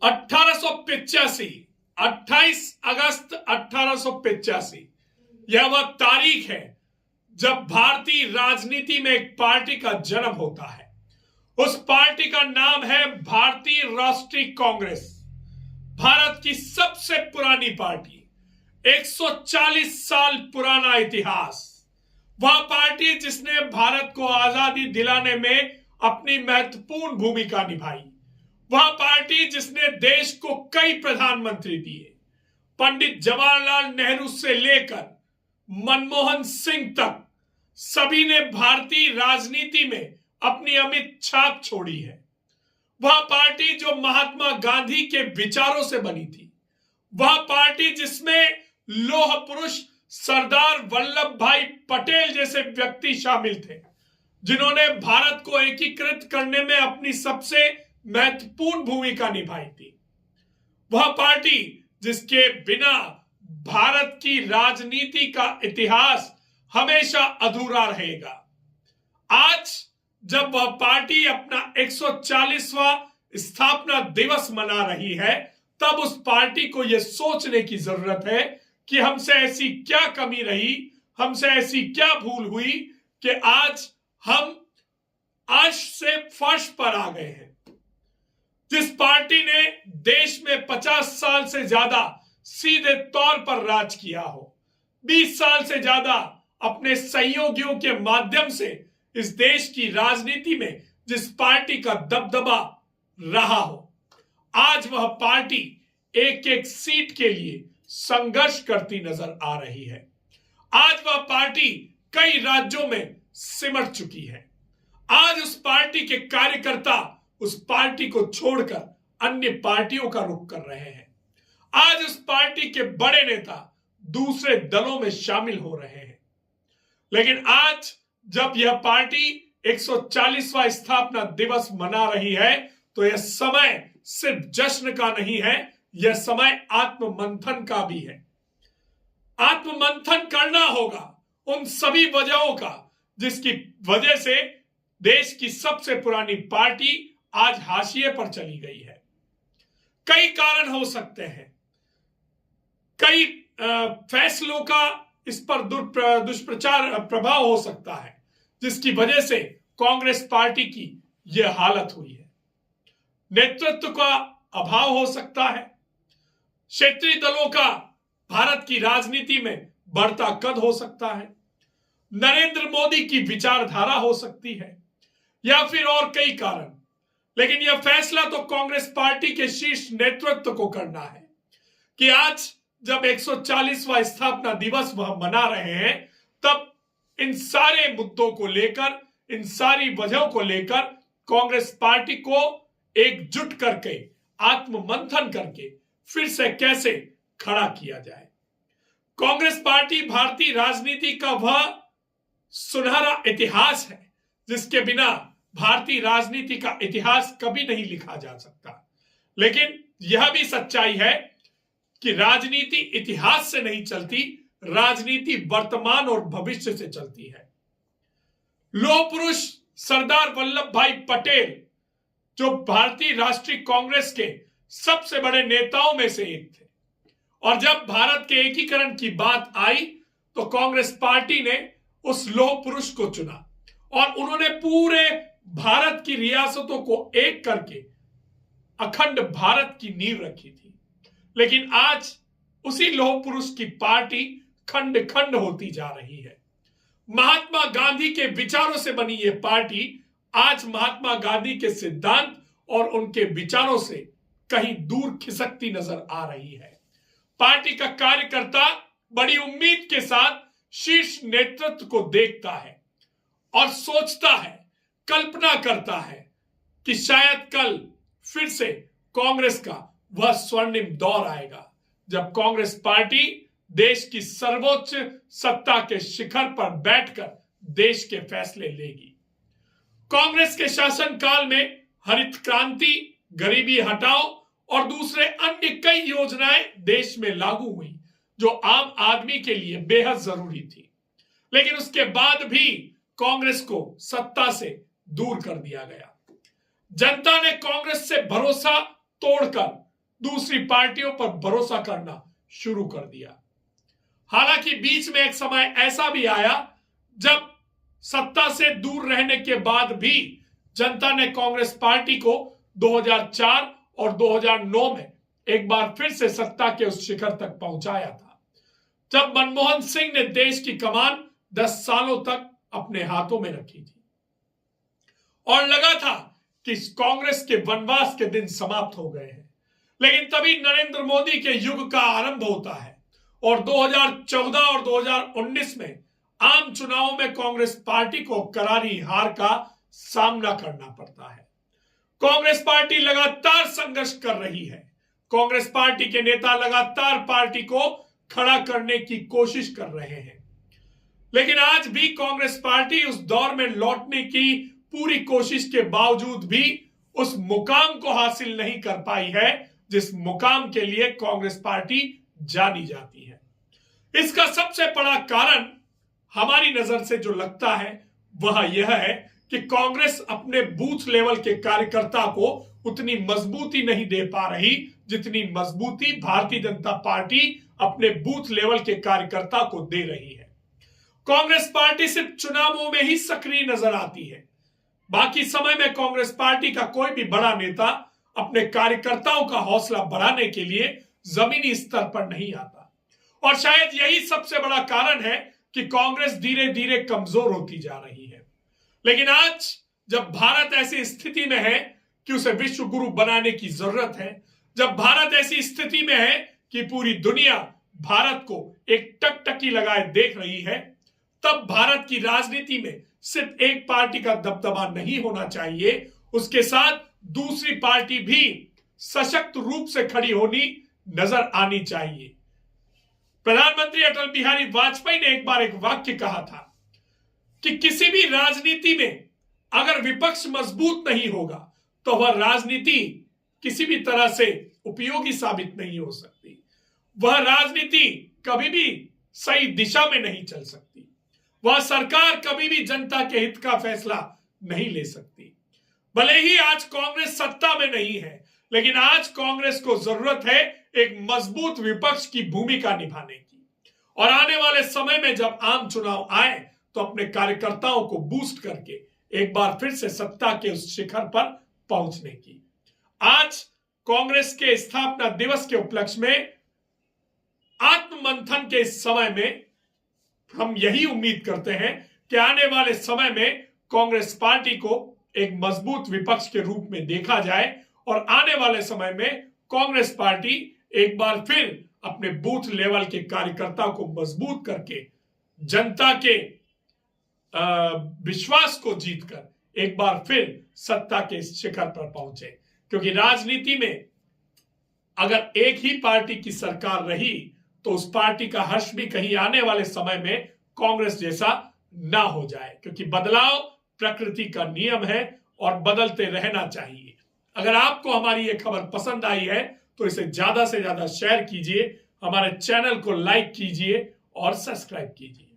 1885, 28 अगस्त 1885, यह वह तारीख है जब भारतीय राजनीति में एक पार्टी का जन्म होता है। उस पार्टी का नाम है भारतीय राष्ट्रीय कांग्रेस। भारत की सबसे पुरानी पार्टी, 140 साल पुराना इतिहास। वह पार्टी जिसने भारत को आजादी दिलाने में अपनी महत्वपूर्ण भूमिका निभाई। वह पार्टी जिसने देश को कई प्रधानमंत्री दिए, पंडित जवाहरलाल नेहरू से लेकर मनमोहन सिंह तक सभी ने भारतीय राजनीति में अपनी अमिट छाप छोड़ी है। वह पार्टी जो महात्मा गांधी के विचारों से बनी थी। वह पार्टी जिसमें लौह पुरुष सरदार वल्लभ भाई पटेल जैसे व्यक्ति शामिल थे, जिन्होंने भारत को एकीकृत करने में अपनी सबसे महत्वपूर्ण भूमिका निभाई थी। वह पार्टी जिसके बिना भारत की राजनीति का इतिहास हमेशा अधूरा रहेगा। आज जब वह पार्टी अपना 140वां स्थापना दिवस मना रही है, तब उस पार्टी को यह सोचने की जरूरत है कि हमसे ऐसी क्या कमी रही, हमसे ऐसी क्या भूल हुई कि आज हम अर्श से फर्श पर आ गए हैं। जिस पार्टी ने देश में 50 साल से ज्यादा सीधे तौर पर राज किया हो, 20 साल से ज्यादा अपने सहयोगियों के माध्यम से इस देश की राजनीति में जिस पार्टी का दबदबा रहा हो, आज वह पार्टी एक एक सीट के लिए संघर्ष करती नजर आ रही है। आज वह पार्टी कई राज्यों में सिमट चुकी है। आज उस पार्टी के कार्यकर्ता उस पार्टी को छोड़कर अन्य पार्टियों का रुख कर रहे हैं। आज उस पार्टी के बड़े नेता दूसरे दलों में शामिल हो रहे हैं। लेकिन आज जब यह पार्टी 140वां स्थापना दिवस मना रही है, तो यह समय सिर्फ जश्न का नहीं है, यह समय आत्ममंथन का भी है। आत्ममंथन करना होगा उन सभी वजहों का जिसकी वजह से देश की सबसे पुरानी पार्टी आज हाशिए पर चली गई है। कई कारण हो सकते हैं, कई फैसलों का इस पर दुष्प्रचार प्रभाव हो सकता है, जिसकी वजह से कांग्रेस पार्टी की यह हालत हुई है। नेतृत्व का अभाव हो सकता है, क्षेत्रीय दलों का भारत की राजनीति में बढ़ता कद हो सकता है, नरेंद्र मोदी की विचारधारा हो सकती है, या फिर और कई कारण। लेकिन यह फैसला तो कांग्रेस पार्टी के शीर्ष नेतृत्व को करना है कि आज जब 140वां स्थापना दिवस वह मना रहे हैं, तब इन सारे मुद्दों को लेकर, इन सारी वजहों को लेकर कांग्रेस पार्टी को एकजुट करके, आत्ममंथन करके फिर से कैसे खड़ा किया जाए। कांग्रेस पार्टी भारतीय राजनीति का वह सुनहरा इतिहास है जिसके बिना भारतीय राजनीति का इतिहास कभी नहीं लिखा जा सकता। लेकिन यह भी सच्चाई है कि राजनीति इतिहास से नहीं चलती, राजनीति वर्तमान और भविष्य से चलती है। लौह पुरुष सरदार वल्लभ भाई पटेल, जो भारतीय राष्ट्रीय कांग्रेस के सबसे बड़े नेताओं में से एक थे, और जब भारत के एकीकरण की बात आई तो कांग्रेस पार्टी ने उस लौह पुरुष को चुना और उन्होंने पूरे भारत की रियासतों को एक करके अखंड भारत की नींव रखी थी। लेकिन आज उसी लौह पुरुष की पार्टी खंड खंड होती जा रही है। महात्मा गांधी के विचारों से बनी यह पार्टी आज महात्मा गांधी के सिद्धांत और उनके विचारों से कहीं दूर खिसकती नजर आ रही है। पार्टी का कार्यकर्ता बड़ी उम्मीद के साथ शीर्ष नेतृत्व को देखता है और सोचता है, कल्पना करता है कि शायद कल फिर से कांग्रेस का वह स्वर्णिम दौर आएगा जब कांग्रेस पार्टी देश की सर्वोच्च सत्ता के शिखर पर बैठकर देश के फैसले लेगी। कांग्रेस के शासनकाल में हरित क्रांति, गरीबी हटाओ और दूसरे अन्य कई योजनाएं देश में लागू हुई जो आम आदमी के लिए बेहद जरूरी थी। लेकिन उसके बाद भी कांग्रेस को सत्ता से दूर कर दिया गया। जनता ने कांग्रेस से भरोसा तोड़कर दूसरी पार्टियों पर भरोसा करना शुरू कर दिया। हालांकि बीच में एक समय ऐसा भी आया जब सत्ता से दूर रहने के बाद भी जनता ने कांग्रेस पार्टी को 2004 और 2009 में एक बार फिर से सत्ता के उस शिखर तक पहुंचाया था, जब मनमोहन सिंह ने देश की कमान 10 सालों तक अपने हाथों में रखी थी और लगा था कि कांग्रेस के वनवास के दिन समाप्त हो गए हैं। लेकिन तभी नरेंद्र मोदी के युग का आरंभ होता है और 2014 और 2019 में आम चुनावों में कांग्रेस पार्टी को करारी हार का सामना करना पड़ता है। कांग्रेस पार्टी लगातार संघर्ष कर रही है। कांग्रेस पार्टी के नेता लगातार पार्टी को खड़ा करने की कोशिश कर रहे हैं, लेकिन आज भी कांग्रेस पार्टी उस दौर में लौटने की पूरी कोशिश के बावजूद भी उस मुकाम को हासिल नहीं कर पाई है जिस मुकाम के लिए कांग्रेस पार्टी जानी जाती है। इसका सबसे बड़ा कारण हमारी नजर से जो लगता है वह यह है कि कांग्रेस अपने बूथ लेवल के कार्यकर्ता को उतनी मजबूती नहीं दे पा रही जितनी मजबूती भारतीय जनता पार्टी अपने बूथ लेवल के कार्यकर्ता को दे रही है। कांग्रेस पार्टी सिर्फ चुनावों में ही सक्रिय नजर आती है। बाकी समय में कांग्रेस पार्टी का कोई भी बड़ा नेता अपने कार्यकर्ताओं का हौसला बढ़ाने के लिए जमीनी स्तर पर नहीं आता और शायद यही सबसे बड़ा कारण है कि कांग्रेस धीरे धीरे कमजोर होती जा रही है। लेकिन आज जब भारत ऐसी स्थिति में है कि उसे विश्व गुरु बनाने की जरूरत है, जब भारत ऐसी स्थिति में है कि पूरी दुनिया भारत को एक टकटकी लगाए देख रही है, तब भारत की राजनीति में सिर्फ एक पार्टी का दबदबा नहीं होना चाहिए, उसके साथ दूसरी पार्टी भी सशक्त रूप से खड़ी होनी नजर आनी चाहिए। प्रधानमंत्री अटल बिहारी वाजपेयी ने एक बार एक वाक्य कहा था कि किसी भी राजनीति में अगर विपक्ष मजबूत नहीं होगा तो वह राजनीति किसी भी तरह से उपयोगी साबित नहीं हो सकती। वह राजनीति कभी भी सही दिशा में नहीं चल सकती। वह सरकार कभी भी जनता के हित का फैसला नहीं ले सकती। भले ही आज कांग्रेस सत्ता में नहीं है, लेकिन आज कांग्रेस को जरूरत है एक मजबूत विपक्ष की भूमिका निभाने की और आने वाले समय में जब आम चुनाव आए तो अपने कार्यकर्ताओं को बूस्ट करके एक बार फिर से सत्ता के उस शिखर पर पहुंचने की। आज कांग्रेस के स्थापना दिवस के उपलक्ष्य में आत्ममंथन के इस समय में हम यही उम्मीद करते हैं कि आने वाले समय में कांग्रेस पार्टी को एक मजबूत विपक्ष के रूप में देखा जाए और आने वाले समय में कांग्रेस पार्टी एक बार फिर अपने बूथ लेवल के कार्यकर्ता को मजबूत करके जनता के विश्वास को जीतकर एक बार फिर सत्ता के शिखर पर पहुंचे। क्योंकि राजनीति में अगर एक ही पार्टी की सरकार रही तो उस पार्टी का हर्ष भी कहीं आने वाले समय में कांग्रेस जैसा ना हो जाए, क्योंकि बदलाव प्रकृति का नियम है और बदलते रहना चाहिए। अगर आपको हमारी ये खबर पसंद आई है तो इसे ज्यादा से ज्यादा शेयर कीजिए, हमारे चैनल को लाइक कीजिए और सब्सक्राइब कीजिए।